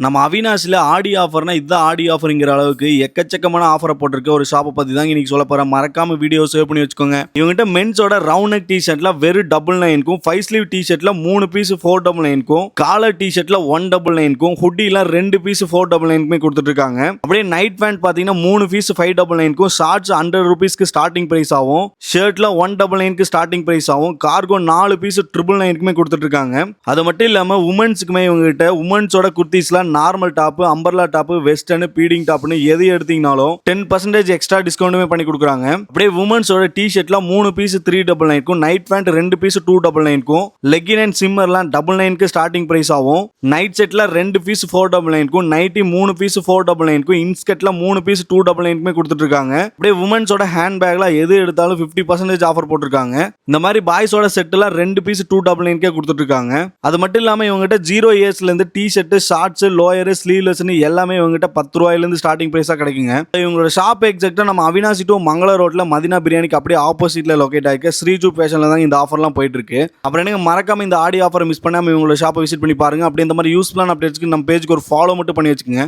நம்ம அவினாஷ்ல ஆடி ஆஃபர்னா இதுதான் ஆடி ஆஃபர்ங்கிற அளவுக்கு எக்கச்சக்கமான ஆஃபரை போட்டிருக்க ஒரு ஷாப்பை பற்றி தான் இன்னைக்கு சொல்ல போகிறேன். மறக்காம வீடியோ சேவ் பண்ணி வச்சுக்கோங்க. இவங்ககிட்ட மென்ஸோட ரவுண்ட் நெக் டிஷர்ட்ல வெறும் 999க்கும், 5 ஸ்லீவ் டிஷர்ட்ல 3 பீஸ் 499க்கும், காலர் டிஷர்ட்ல 199க்கும், ஹுட்டிலாம் 2 பீஸ் 499க்குமே கொடுத்துட்டு இருக்காங்க. அப்படியே நைட் பேண்ட் பார்த்தீங்கன்னா 3 பீஸ் 599க்கும், ஷார்ட்ஸ் 100 ரூபீஸ்க்கு ஸ்டார்டிங் பிரைஸ் ஆகும், ஷர்ட்ல 199க்கு ஸ்டார்டிங் பிரைஸ் ஆகும், கார்கோ 4 பீஸ் 999க்குமே கொடுத்துட்டு இருக்காங்க. அது மட்டும் இல்லாமல் உமன்ஸுக்குமே இவங்ககிட்ட உமன்ஸோட குர்த்திஸ்லாம் normal top, umbrella top, western, feeding டாப்னு எது எடுத்தீங்கனாலும் 10% எக்ஸ்ட்ரா டிஸ்கவுண்ட்டுமே பண்ணி கொடுக்குறாங்க. அப்படியே உமன்ஸோட டிஷர்ட்லாம் 3 பீஸ் 399க்கும், நைட் பேண்ட் 2 பீஸ் 299க்கும், லெகின் அண்ட் சிம்மர்லாம் 99க்கு ஸ்டார்டிங் பிரைஸ் ஆகும், நைட் செட்ல 2 பீஸ் 499க்கும், நைட்டி 3 பீஸ் 499க்கும், இன்ஸ்கர்ட்ல 3 பீஸ் 299க்குமே கொடுத்துட்டு இருக்காங்க. அப்படியே உமன்ஸோட ஹேண்ட் பேக்ல எது எடுத்தாலும் 50% ஆஃபர் போட்டிருக்காங்க. இந்த மாதிரி பாய்ஸோட செட்ல 2 பீஸ் 299க்கே கொடுத்துட்டு இருக்காங்க. அது மட்டும் இல்லாம இவங்ககிட்ட 0 இயர்ஸ்ல இருந்து டிஷர்ட், ஷார்ட்ஸ், லோயர், ஸ்லீவ்லெஸ்னு எல்லாமே இவங்ககிட்ட 10 ரூபாயிலிருந்து ஸ்டார்டிங் பிரைஸா கிடைக்குங்க. இவங்களோட ஷாப் எக்ஸாக்டா நம்ம அவினாசி டு மங்கள ரோட்ல மதினா பிரியாணிக்கு அப்படியே ஆப்போசிட்ல லொகேட் ஆயிருக்கு. ஸ்ரீஜு ஃபேஷன்ல தான் இந்த ஆஃபர்லாம் போயிட்டு இருக்கு. அப்புறம் எனக்கு மறக்காம இந்த ஆடி ஆஃபரை மிஸ் பண்ணாம இவங்களோட ஷாப்பை விசிட் பண்ணி பாருங்க. அப்படி இந்த மாதிரி யூஸ்ஃபுல்லான அப்டேட்ஸ்க்கு நம்ம பேஜுக்கு ஒரு ஃபாலோ மட்டும் பண்ணி வச்சுக்கோங்க.